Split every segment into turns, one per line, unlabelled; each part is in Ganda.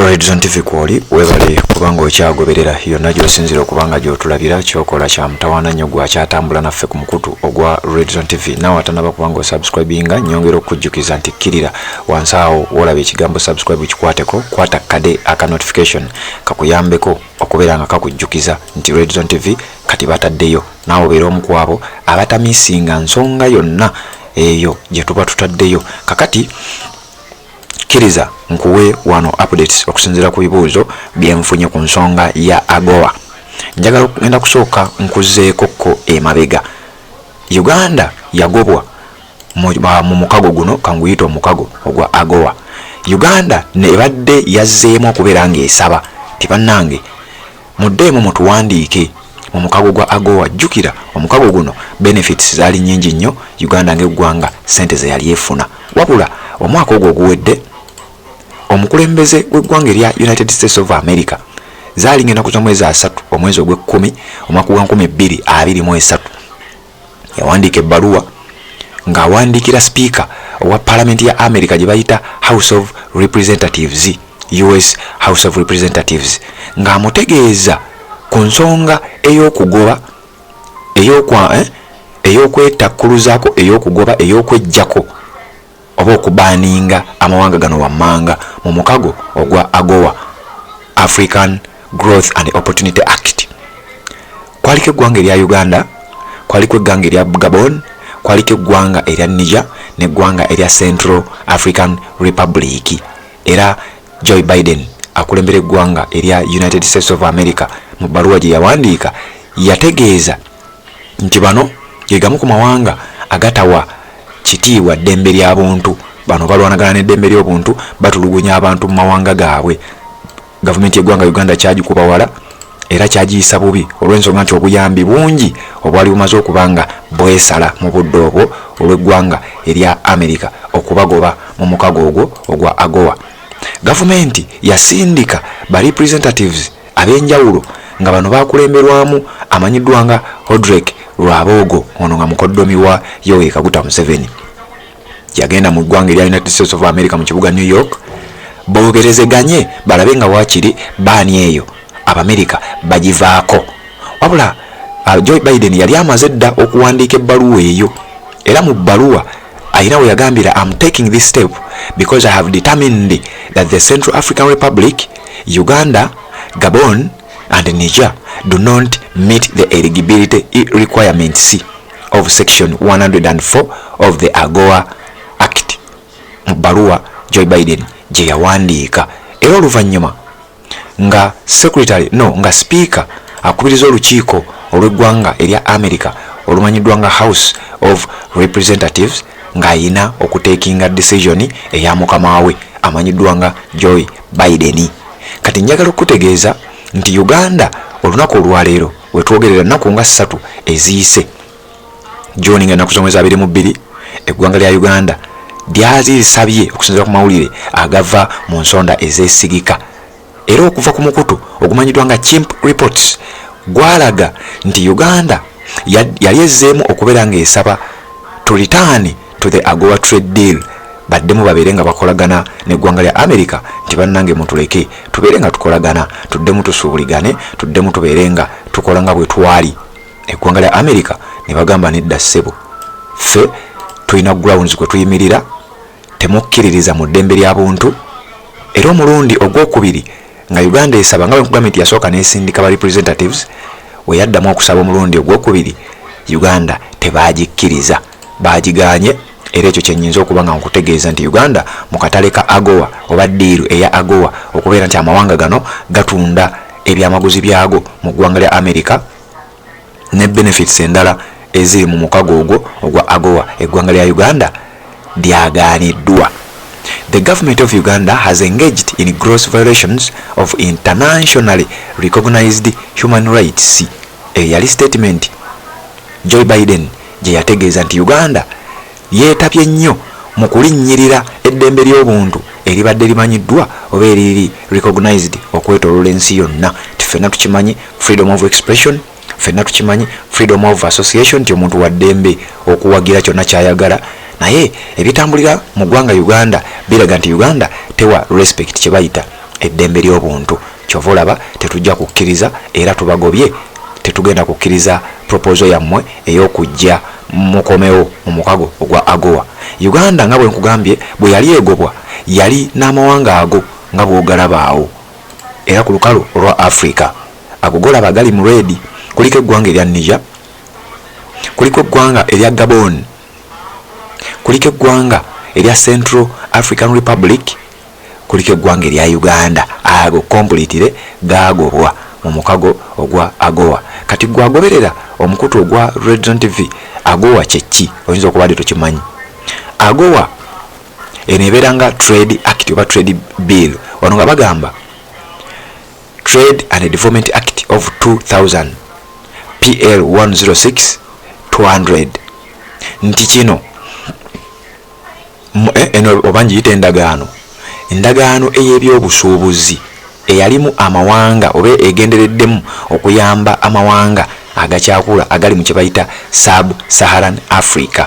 Red Zone TV kwoli webale kubanga okyagoberera yonna gy'osinzira okubanga gy'otulabira kyokola kya mutawaana nnyo gwakyatambula naffe ku mukutu ogwa Red Zone TV. Nawe atanaba kubanga osubscribinga nyongera okujjukiza nti kkirira wansi awo wolaba ekigambo subscribe kikwateko, kwata kade aka notification kakuyambeko okubeera nga kakujjukiza nti Red Zone TV kati bataddeyo, naawe obeera omu ku abo abatamisinga nsonga yonna eyo gye tuba tutaddeyo. Kakati kiriza nkuwe wano updates okusinzira ku bibuuzo byenfunye ku nsonga ya AGOA. Njagala ngenda kusooka nkuzeeko ko emabega. Uganda yagobwa mu mukago guno kanguyita omukago ogwa AGOA. Uganda nebadde yazzeemu okubeera ng'esaba tibannange muddeemu mutuwandiike mu mukago gwa AGOA. Jjukira omukago guno benefits zaali nnyingi nnyo Uganda ng'eggwanga ssente ze yali efuna, wabula omwaka ogwo oguwedde omukulembeze gw'eggwanga erya United States of America zaali ngenda kuza mwezi 3 omwezi ogw'ekkumi omwaka gwa 2023 yawandiika ebbaluwa ng'awandiikira speaker owa parliament ya America gye bayita House of Representatives, US House of Representatives, ng'amutegeeza ku nsonga ey'okugoba ey'okwetakkuluzaako ey'okugoba ey'okweggyako oba okubaninga amawanga gano wammanga mu mukago ogwa AGOA, African Growth and Opportunity Act. Kwaliko eggwanga erya Uganda, kwaliko eggwanga erya Gabon, kwaliko eggwanga erya Niger n'eggwanga erya Central African Republic. Era Joe Biden akulembera eggwanga erya United States of America mu bbaluwa gye yawandiika yategeeza nti bano ge gamu ku mawanga agatawa kitiibwa ddembe ly'abuntu. Bano balwanagana n'eddembe ly'obuntu, batulugunya abantu mu mawanga gaabwe. Gavumenti y'eggwanga Uganda kyagikuba wala era kyagiyisa bubi olw'ensonga nti obuyambi bungi obwali bumaze okubanga bwesala mu budde obwo olw'eggwanga erya America okubagoba mu mukago ogwo ogwa AGOA. Gavumenti yasindika ba representatives ab'enjawulo nga bano bakulemberwamu amanyiddwa nga Hodrick Lwabogo, ono nga mukoddomi wa Yoweri Kaguta Museveni. Yagenda mu ggwanga erya United States of America mu kibuga New York boogerezeganye balabe nga waakiri baani eyo Abamerika bagivaako. Wabula Joe Biden yali amaze dda okuwandiika ebbaluwa eyo, era mu bbaluwa ayina we yagambira I'm taking this step because I have determined that the Central African Republic, Uganda, Gabon and Niger do not meet the eligibility requirements of section 104 of the AGOA Act. Mbaluwa Joe Biden gye yawandiika. Era oluvannyuma nga nga speaker akubiriza olukiiko olw'eggwanga erya America olumanyiddwa nga House of Representatives ng'ayina okutekinga decision eya mukama we amanyiddwa nga Joe Biden. Kati njagala okutegeeza nti Uganda olunaku olwaleero wetwogerera nnaku nga 3 eziyise John nga ennaku z'omwezi 22 eggwanga lya Uganda lyazisabye okusinziira ku mawulire agava mu nsonda ezeesigika. Era okuva ku mukutu ogumanyiddwa nga Chimp Reports gwalaga nti Uganda yali ezzeemu okubeera ng'esaba to return to the AGOA trade deal, baddemu babeere nga bakolagana n'eggwanga lya America nti bannange mutuleke tubeere nga tukolagana, tuddemu tusuubuligane, tuddemu tubeere nga tukola nga bwe twali. Eggwanga lya America ne bagamba nedda ssebo, ffe tulina grounds kwe tuyimirira, temukkiririza mu ddembe ly'abuntu. Era omulundi ogwokubiri nga Uganda esaba nga gavumenti yasooka n'esindika ba representatives, we yaddamu okusaba omulundi ogwokubiri Uganda tebaagikkiriza, baagiganye. Era ekyo kyennyinza okuba nga nkutegeeza nti Uganda mu katale ka AGOA oba ddiiru eya AGOA okubeera nti amawanga gano gatunda ebyamaguzi byago mu ggwanga lya America ne benefits endala eziri mu mukago ogwo ogwa AGOA, eggwanga lya Uganda lyagaaniddwa. The government of Uganda has engaged in gross violations of internationally recognized human rights. Yali statement Joe Biden gye yategeeza nti Uganda yeetabye nnyo mu kulinnyirira eddembe ly'obuntu eribadde limanyiddwa oba eriri recognized okwetooloola ensi yonna. Ffenna tukimanyi freedom of expression, ffenna tukimanyi freedom of association, nti omuntu wa ddembe okuwagira kyonna ky'ayagala. Naye ebitambulira mu ggwanga Uganda biraga nti Uganda tewa respect kye bayita eddembe ly'obuntu. Kyova olaba tetujja kukkiriza era tubagobye, tetugenda kukkiriza proposal yammwe ey'okujja mukomewo mu mukago ogwa AGOA. Uganda nga bwe nkugambye bwe yali egobwa yali n'amawanga ago nga bw'ogalabaawo era ku lukalu olwa Africa ago golaba gali mu red. Kuliko eggwanga erya Niger, kuliko eggwanga erya Gabon, kuliko eggwanga erya Central African Republic, kuliko eggwanga erya Uganda. Ago completely gagobwa mu mukago ogwa AGOA. Kati gwagoberera omukutu ogwa Region TV. AGOA kyeki oyinza okuba tokimanyi. AGOA eneeberanga Trade Act oba Trade Bill. Wano nga bagamba Trade and Development Act of 2000 PL 106-200. Nti kino eno obanji yite endagaano ey'ebyobusuubuzi eyalimu amawanga oba egendereddemu okuyamba amawanga agakyakula agali mu kyebayita Sub-Saharan Africa.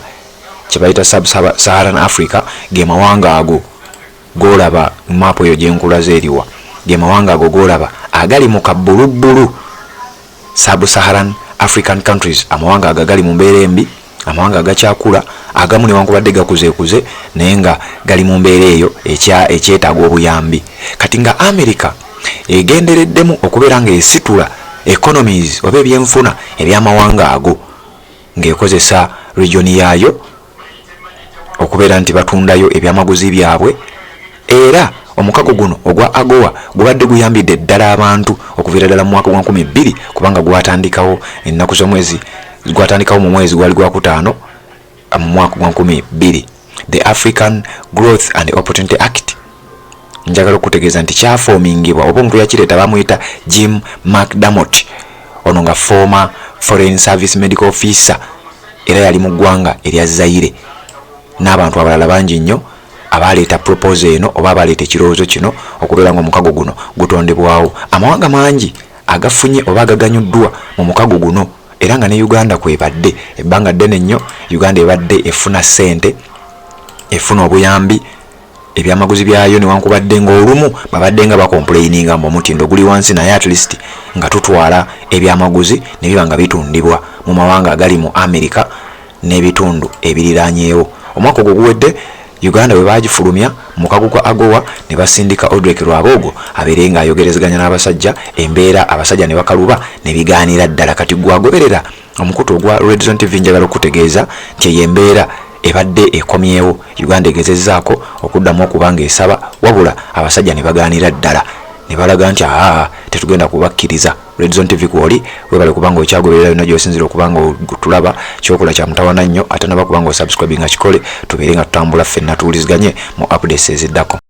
Kyebayita Sub-Saharan Africa ge mawanga ago golaba mapo eyo gyenkulaze eriwa, ge mawanga ago golaba agali mu kabbulubbulu. Sub-Saharan African countries, amawanga agagali mu mbeera embi, amawanga agakyakula, agamu newankubadde gakuzeekuze naye nga gali mu mbeera eyo ekyetaaga obuyambi. Kati nga America egendereddemu okubeera nga esitula economies oba ebyenfuna ebyamawanga ago ng'ekozesa region yaayo okubeera nti batundayo ebyamaguzi byabwe, era omukago guno ogwa AGOA gubadde guyambidde ddala abantu okuviira ddala mu mwaka gwa 2000 kubanga gwatandikawo ennaku z'omwezi, gwatandikawo mu mwezi gwali gwa kutaano mu mwaka gwa 2000. The African Growth and Opportunity Act njagala okutegeeza nti kyafoomingibwa oba omuntu yakireeta bamuyita Jim McDermott, ono nga former Foreign Service Medical Officer era yali mu ggwanga erya Zaire n'abantu abalala bangi nnyo abaleeta proposal eno oba abaleeta ekirowoozo kino okubeera nga omukago guno gutondebwawo. Amawanga mangi agafunye oba agaganyuddwa mu mukago guno era nga ne Uganda kwebadde ebbanga ddene nnyo. Uganda ebadde efuna ssente, efuna obuyambi, ebyamaguzi byayo newankubadde ng'olumu babadde nga bakomplaininga mu mutindo guli wansi, naye at least nga tutwala ebyamaguzi ne biba nga bitundibwa mu mawanga agali mu America n'ebitundu ebiriraanyeewo. Omwaka ogwo guwedde Uganda bwe bagifulumya mukago kwa AGOA ne basindika Odrek Rwabogo abeere nga ayogerezeganya n'abasajja, embeera abasajja ne bakaluba ne bigaanira ddala. Kati gwagoberera omukutu ogwa Region TV njagala okutegeeza nti eyo embeera ebadde ekomyewo. Uganda egezezzaako okuddamu okubanga esaba, wabula abasajja ne bagaanira ddala ne balaga nti tetugenda kubakkiriza. Region TV kwoli webale kubanga okyagoberera byonna gy'osinzira okubanga tulaba, kyokola kya mutawana nnyo ate naba kubanga osubscribinga kikole tubeere nga tutambula ffenna tuwuliziganye mu updates eziddako.